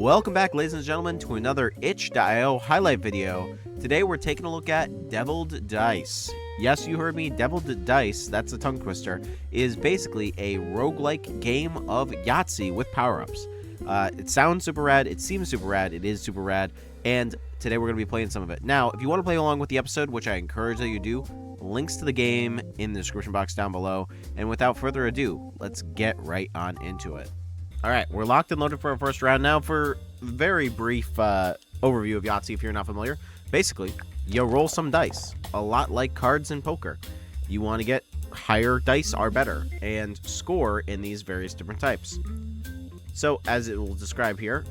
Welcome back, ladies and gentlemen, to another itch.io highlight video. Today we're taking a look at Deviled Dice. Yes, you heard me, Deviled Dice, that's a tongue twister, is basically a roguelike game of Yahtzee with power-ups. It sounds super rad, it seems super rad, it is super rad, and today we're going to be playing some of it. Now, if you want to play along with the episode, which I encourage that you do, links to the game in the description box down below. And without further ado, let's get right on into it. Alright, we're locked and loaded for our first round. Now, for a very brief overview of Yahtzee, if you're not familiar, basically, you roll some dice, a lot like cards in poker. You want to get higher dice are better, and score in these various different types. So, as it will describe here,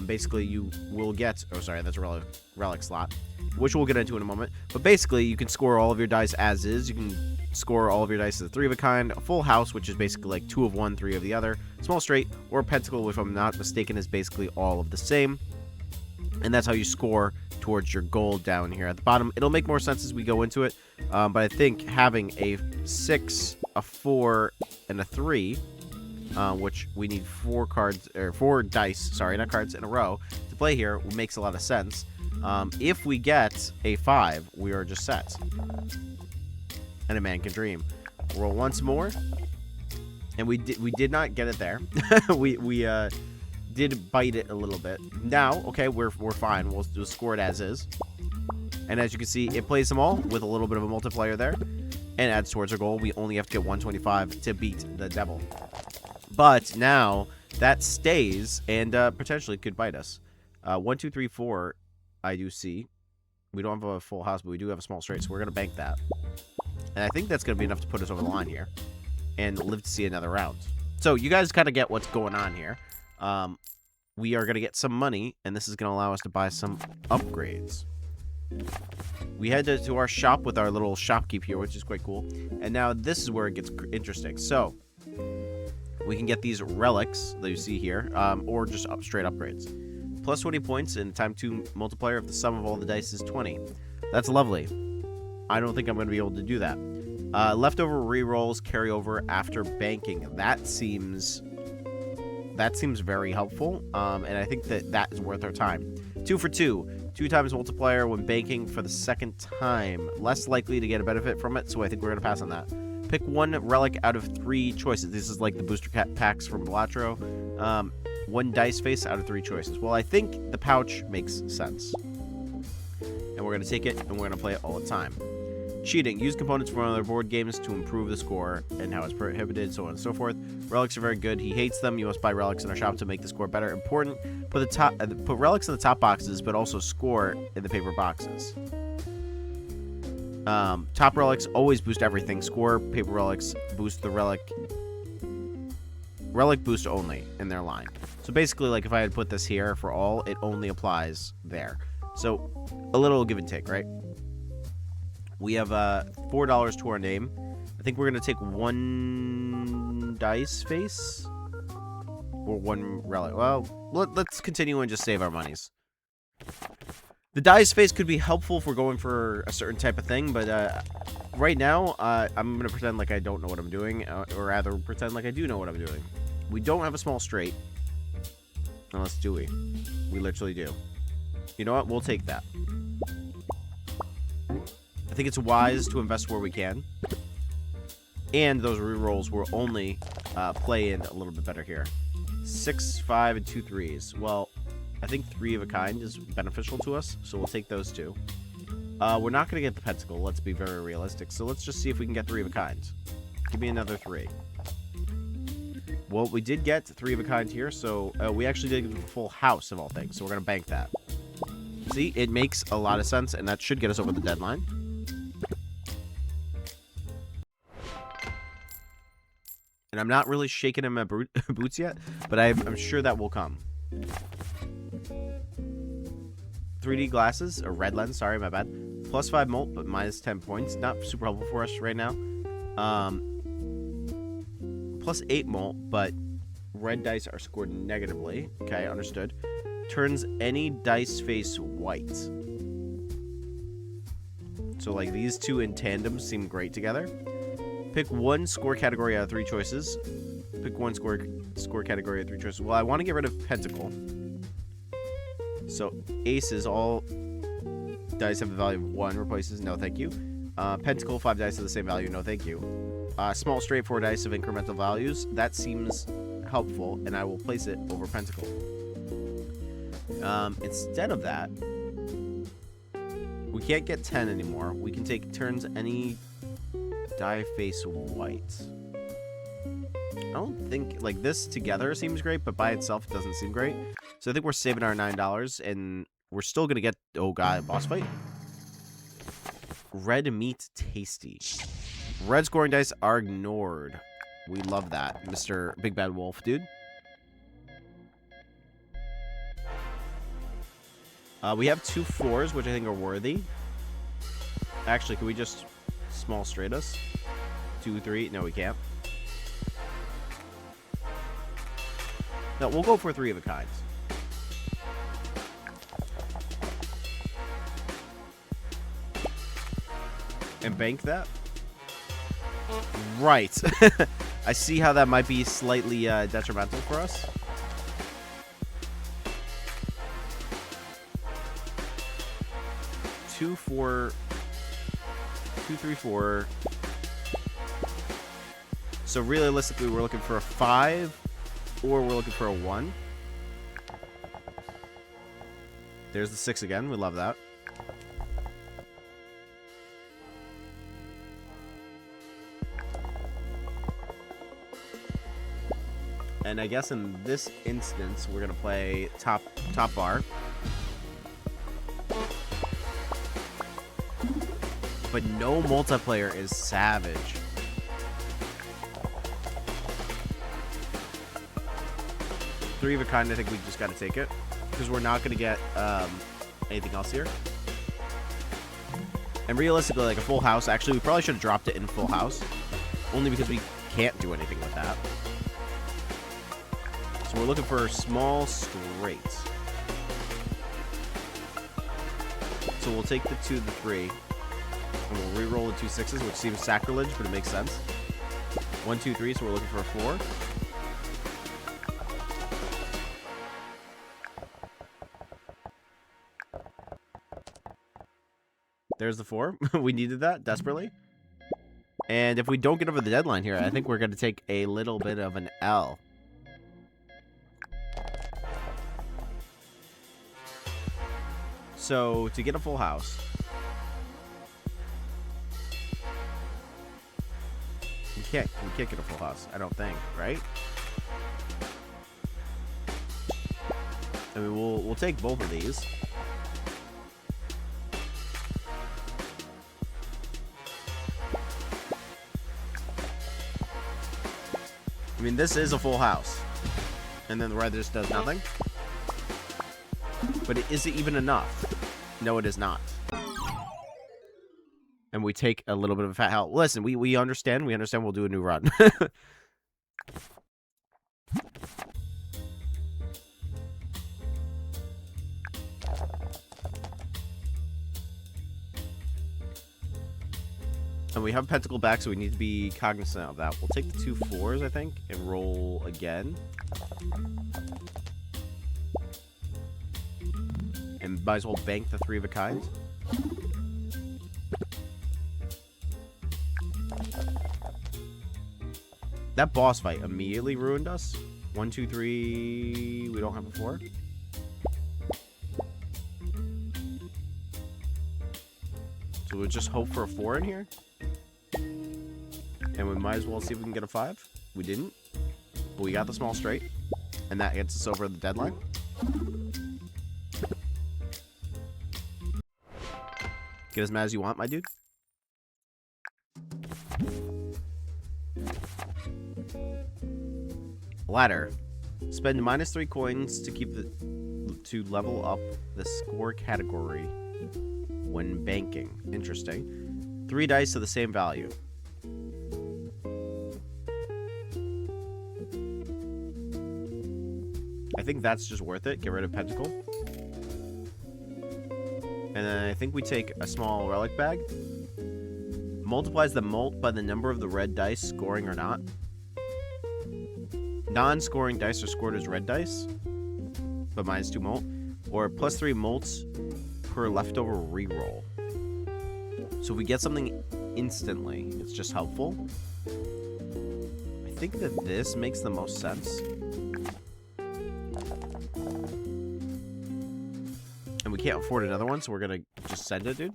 basically you will get... Oh, sorry, that's a relic slot, which we'll get into in a moment. But basically, you can score all of your dice as is. You can score all of your dice as a 3 of a kind, a full house, which is basically like 2 of one, 3 of the other, small straight, or a pentacle, which if I'm not mistaken is basically all of the same. And that's how you score towards your goal down here at the bottom. It'll make more sense as we go into it, but I think having a 6, a 4, and a 3... which we need 4 dice, sorry, not cards, in a row to play here, makes a lot of sense. If we get a 5, we are just set. And a man can dream. Roll once more, and we did not get it there. we did bite it a little bit. Now, okay, we're fine. We'll score it as is. And as you can see, it plays them all with a little bit of a multiplier there, and adds towards our goal. We only have to get 125 to beat the devil. But now that stays and potentially could bite us. 1, 2, 3, 4, I do see. We don't have a full house, but we do have a small straight, so we're going to bank that. And I think that's going to be enough to put us over the line here and live to see another round. So you guys kind of get what's going on here. We are going to get some money, and this is going to allow us to buy some upgrades. We head to our shop with our little shopkeep here, which is quite cool. And now this is where it gets interesting. So... we can get these relics that you see here, or just straight upgrades. Plus 20 points and time 2 multiplier if the sum of all the dice is 20. That's lovely. I don't think I'm going to be able to do that. Leftover rerolls carry over after banking. That seems very helpful, and I think that is worth our time. 2 for 2. 2 times multiplier when banking for the second time. Less likely to get a benefit from it, so I think we're going to pass on that. Pick 1 relic out of 3 choices. This is like the booster packs from Blatro. 1 dice face out of 3 choices. Well, I think the pouch makes sense. And we're going to take it, and we're going to play it all the time. Cheating. Use components from other board games to improve the score and how it's prohibited, so on and so forth. Relics are very good. He hates them. You must buy relics in our shop to make the score better. Important. Put relics in the top boxes, but also score in the paper boxes. Top relics always boost everything. Score paper relics boost the relic boost only in their line. So basically, like if I had put this here for all, it only applies there. So a little give and take, right? We have $4 to our name. I think we're gonna take 1 dice face or 1 relic. Well, let's continue and just save our monies. The dice face could be helpful if we're going for a certain type of thing, but right now, I'm going to pretend like I don't know what I'm doing, or rather pretend like I do know what I'm doing. We don't have a small straight. Unless do we? We literally do. You know what? We'll take that. I think it's wise to invest where we can. And those rerolls will only play in a little bit better here. 6, 5, and 2 3s. Well... I think 3 of a kind is beneficial to us, so we'll take those 2. We're not going to get the pentacle, let's be very realistic, so let's just see if we can get 3 of a kind. Give me another 3. Well, we did get 3 of a kind here, so we actually did get a full house of all things, so we're going to bank that. See, it makes a lot of sense, and that should get us over the deadline. And I'm not really shaking in my boots yet, but I'm sure that will come. 3D glasses, or red lens, sorry, my bad. Plus 5 mult, but minus 10 points. Not super helpful for us right now. Plus 8 mult, but red dice are scored negatively. Okay, understood. Turns any dice face white. So, like, these 2 in tandem seem great together. Pick 1 score category out of 3 choices. Pick 1 score category out of 3 choices. Well, I want to get rid of Pentacle. So aces, all dice have a value of 1. Replaces no thank you. Pentacle, 5 dice have the same value. No thank you. Small straight, 4 dice of incremental values. That seems helpful, and I will place it over Pentacle. Instead of that, we can't get 10 anymore. We can take turns any die face white. I don't think, like, this together seems great, but by itself it doesn't seem great. So I think we're saving our $9, and we're still going to get, oh god, boss fight. Red meat tasty. Red scoring dice are ignored. We love that, Mr. Big Bad Wolf, dude. We have 2 4s, which I think are worthy. Actually, can we just small straight us? 2 3? No, we can't. No, we'll go for 3 of a kind. And bank that? Right. I see how that might be slightly detrimental for us. Two, 4, 2, 3, 4. So realistically, we're looking for a 5, or we're looking for a 1. There's the 6 again. We love that. And I guess in this instance, we're gonna play top bar. But no multiplayer is savage. Three of a kind, I think we just gotta take it. Because we're not gonna get anything else here. And realistically, like a full house, actually we probably should have dropped it in full house. Only because we can't do anything with that. So we're looking for small straights. So we'll take the 2, the 3. And we'll re-roll the 2 6s, which seems sacrilege, but it makes sense. 1, 2, 3, so we're looking for a 4. There's the 4. We needed that desperately. And if we don't get over the deadline here, I think we're going to take a little bit of an L. So, to get a full house, we can't get a full house, I don't think, right? I mean, we'll take both of these. I mean, this is a full house. And then the red just does nothing. But is it even enough? No, it is not. And we take a little bit of a fat hell. Listen, we understand. We understand we'll do a new run. And we have Pentacle back, so we need to be cognizant of that. We'll take the 2 4s, I think, and roll again. And might as well bank the 3 of a kind. That boss fight immediately ruined us. 1, 2, 3. We don't have a 4. So we'll just hope for a 4 in here. And we might as well see if we can get a 5. We didn't. But we got the small straight. And that gets us over the deadline. Get as mad as you want, my dude. Ladder. Spend -3 coins to level up the score category when banking. Interesting. 3 dice of the same value. I think that's just worth it. Get rid of Pentacle. And then I think we take a small relic bag. Multiplies the mult by the number of the red dice, scoring or not. Non-scoring dice are scored as red dice, but -2 mult. or +3 molts per leftover reroll. So if we get something instantly, it's just helpful. I think that this makes the most sense. And we can't afford another one, so we're gonna just send it, dude.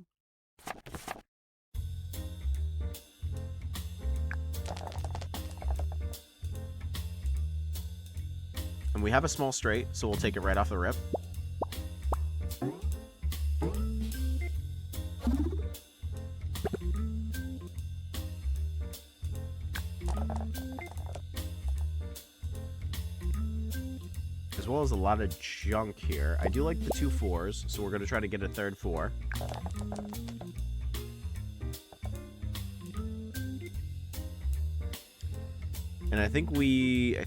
And we have a small straight, so we'll take it right off the rip. As well as a lot of junk here. I do like the 2 4s, so we're going to try to get a third 4. And I think we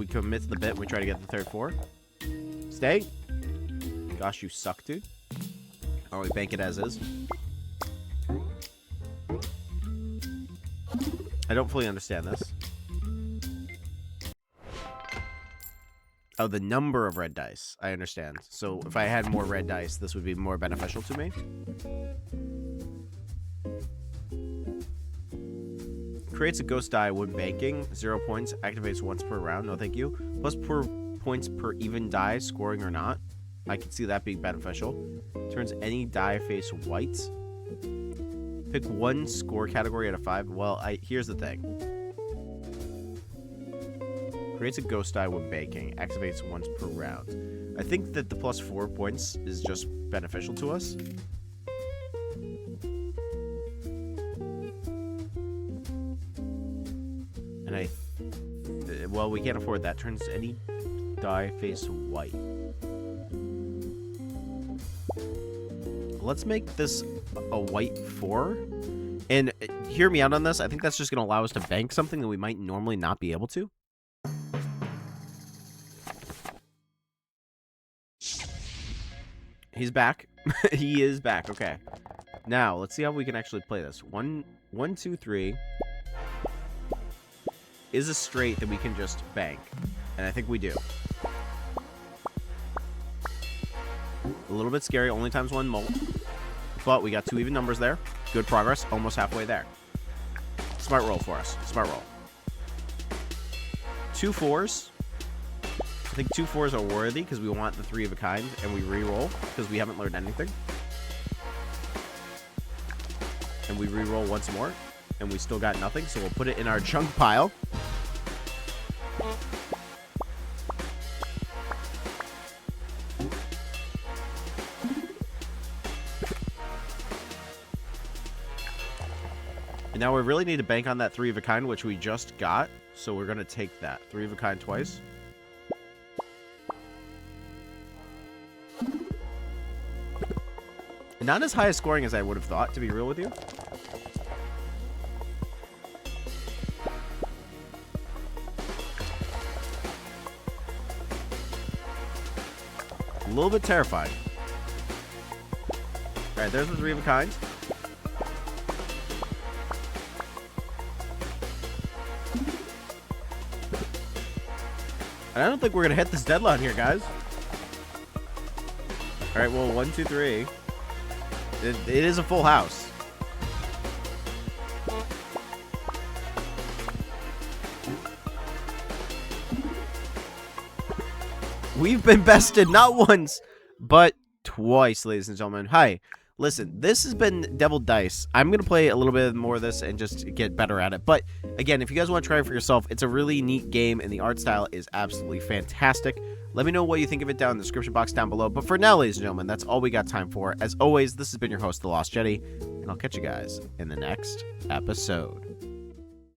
commit to the bit and we try to get the third 4. Stay. Gosh, you suck, dude. Or we bank it as is. I don't fully understand this. Oh, the number of red dice. I understand. So if I had more red dice, this would be more beneficial to me. Creates a ghost die when banking. 0 points. Activates once per round. No, thank you. Plus points per even die, scoring or not. I can see that being beneficial. Turns any die face white. Pick 1 score category out of 5. Well, here's the thing. Creates a ghost die when banking. Activates once per round. I think that the +4 points is just beneficial to us. And well, we can't afford that. Turns any die face white. Let's make this a white 4. And hear me out on this. I think that's just going to allow us to bank something that we might normally not be able to. He's back. He is back. Okay. Now, let's see how we can actually play this. 1, 2, 3 is a straight that we can just bank. And I think we do. A little bit scary. Only times 1 molt. But we got 2 even numbers there. Good progress. Almost halfway there. Smart roll for us. Smart roll. 2 4s. I think 2 4s are worthy because we want the 3 of a kind, and we re-roll because we haven't learned anything. And we re-roll once more, and we still got nothing, so we'll put it in our junk pile. And now we really need to bank on that 3 of a kind, which we just got, so we're going to take that. 3 of a kind twice. Not as high a scoring as I would have thought, to be real with you. A little bit terrified. Alright, there's the 3 of a kind. And I don't think we're going to hit this deadline here, guys. Alright, well, 1, 2, 3. It is a full house. We've been bested not once, but twice, ladies and gentlemen. Hi. Listen, this has been Deviled Dice. I'm going to play a little bit more of this and just get better at it. But, again, if you guys want to try it for yourself, it's a really neat game, and the art style is absolutely fantastic. Let me know what you think of it down in the description box down below. But for now, ladies and gentlemen, that's all we got time for. As always, this has been your host, TheLostYeti, and I'll catch you guys in the next episode.